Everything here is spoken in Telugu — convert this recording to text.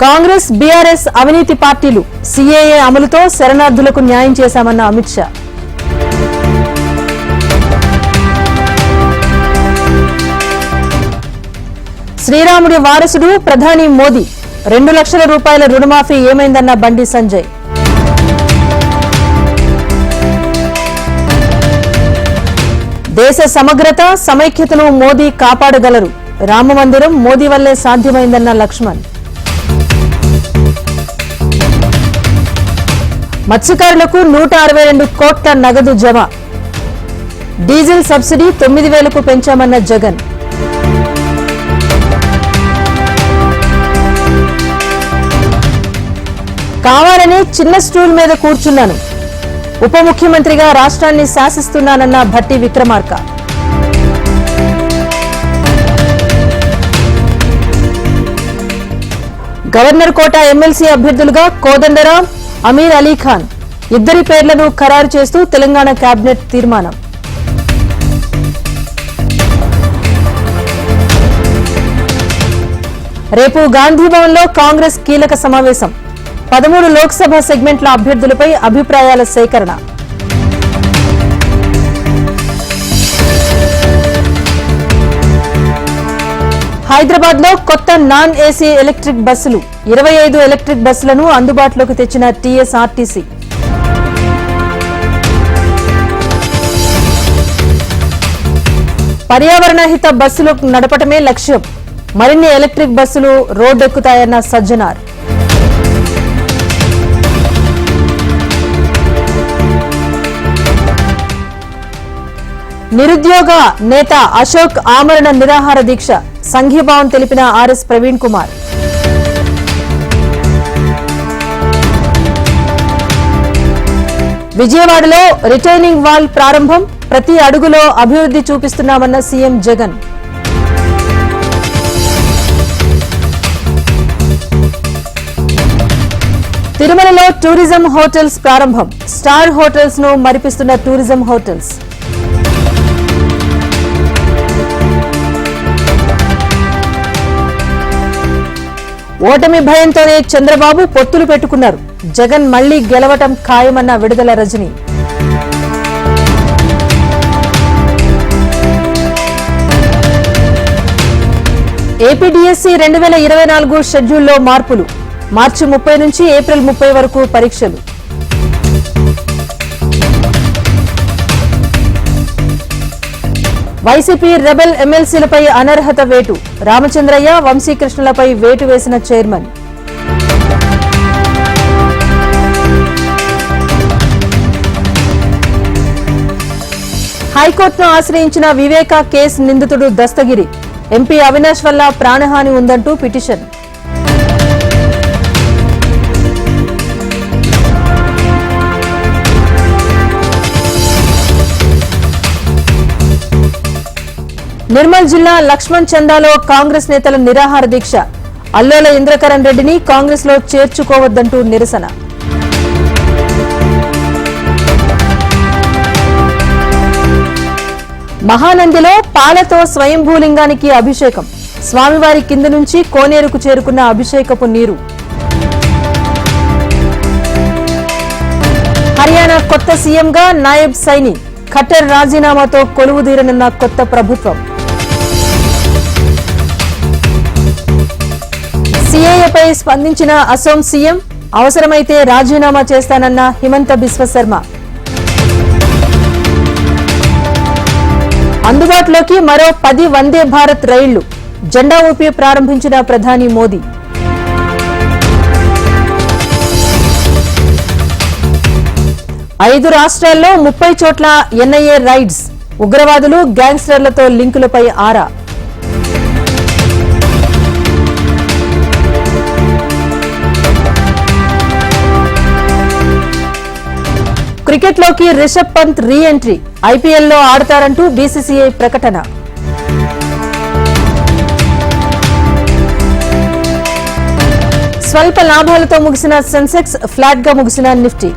కాంగ్రెస్ బీఆర్ఎస్ అవినీతి పార్టీలు సీఏఏ అమలుతో శరణార్థులకు న్యాయం చేశామన్న అమిత్ షా. శ్రీరాముడి వారసుడు ప్రధాని మోదీ 2 లక్షల రూపాయల రుణమాఫీ ఏమైందన్న బండి సంజయ్. దేశ సమగ్రత సమైక్యతను మోదీ కాపాడగలరు. రామమందిరం మోదీ వల్లే సాధ్యమైందన్న లక్ష్మణ్. మత్స్యకారులకు 162 కోట్ల నగదు జమ. డీజిల్ సబ్సిడీ 9,000కు పెంచామన్న జగన్. కావాలని చిన్న స్టూల్ మీద కూర్చున్నాను. ఉప ముఖ్యమంత్రిగా రాష్ట్రాన్ని శాసిస్తున్నానన్న Bhatti Vikramarka. Governor quota MLC అభ్యర్థులుగా కోదండరాం, అమీర్ అలీ ఖాన్ ఇద్దరి పేర్లను ఖరారు చేస్తూ తెలంగాణ కేబినెట్ తీర్మానం. రేపు గాంధీభవన్లో కాంగ్రెస్ కీలక సమావేశం. 13 లోక్సభ సెగ్మెంట్ల అభ్యర్థులపై అభిప్రాయాల సేకరణ. హైదరాబాద్ లో కొత్త నాన్ ఏసీ ఎలక్ట్రిక్ బస్సులు 25 ఎలక్ట్రిక్ బస్సులను అందుబాటులోకి తెచ్చిన టీఎస్ఆర్టీసీ. పర్యావరణ హిత బస్సులు నడపటమే లక్ష్యం. మరిన్ని ఎలక్ట్రిక్ బస్సులు రోడ్డెక్కుతాయన్న సజ్జనార్. నిరుద్యోగ నేత అశోక్ ఆమరణ నిరాహార దీక్ష. సంఘీభావం తెలిపిన ఆర్ఎస్ ప్రవీణ్ కుమార్. విజయవాడలో రిటైనింగ్ వాల్ ప్రారంభం. ప్రతి అడుగులో అభివృద్ధి చూపిస్తున్నామన్న సీఎం జగన్. తిరుమలలో టూరిజం హోటల్స్ ప్రారంభం. స్టార్ హోటల్స్ ను మరిపిస్తున్న టూరిజం హోటల్స్. ఓటమి భయంతోనే చంద్రబాబు పొత్తులు పెట్టుకున్నారు. జగన్ మళ్లీ గెలవటం ఖాయమన్న విడుదల రజని. ఏపీడీఎస్సీ 2024 షెడ్యూల్లో మార్పులు. మార్చి 30 నుంచి ఏప్రిల్ 30 వరకు పరీక్షలు. వైసీపీ రెబెల్ ఎమ్మెల్సీలపై అనర్హత వేటు. రామచంద్రయ్య, వంశీకృష్ణలపై వేటు వేసిన చైర్మన్. హైకోర్టును ఆశ్రయించిన వివేకా కేసు నిందితుడు దస్తగిరి. ఎంపీ అవినాష్ వల్ల ప్రాణహాని ఉందంటూ పిటిషన్. నిర్మల్ జిల్లా లక్ష్మణ్ చందాలో కాంగ్రెస్ నేతల నిరాహార దీక్ష. అల్లోల ఇంద్రకరణ్ రెడ్డిని కాంగ్రెస్ లో చేర్చుకోవద్దంటూ నిరసన. మహానందిలో పాలతో స్వయంభూలింగానికి అభిషేకం. స్వామివారి కింద నుంచి కోనేరుకు చేరుకున్న అభిషేకపు నీరు. హర్యానా కొత్త సీఎంగా నాయబ్ సైని. ఖట్టర్ రాజీనామాతో కొలువుదీరనున్న కొత్త ప్రభుత్వం. సీఏఏపై స్పందించిన అసోం సీఎం. అవసరమైతే రాజీనామా చేస్తానన్న హిమంత బిశ్వ శర్మ. అందుబాటులోకి మరో 10 వందే భారత్ రైళ్లు. జెండా ఊపి ప్రారంభించిన ప్రధాని మోదీ. ఐదు రాష్ట్రాల్లో 30 చోట్ల ఎన్ఐఏ రైడ్స్. ఉగ్రవాదులు, గ్యాంగ్స్టర్లతో లింకులపై ఆరా. క్రికెట్లోకి రిషబ్ పంత్ రీ ఎంట్రీ. ఐపీఎల్లో ఆడతారంటూ బీసీసీఐ ప్రకటన. స్వల్ప లాభాలతో ముగిసిన సెన్సెక్స్, ఫ్లాట్ గా ముగిసిన నిఫ్టీ.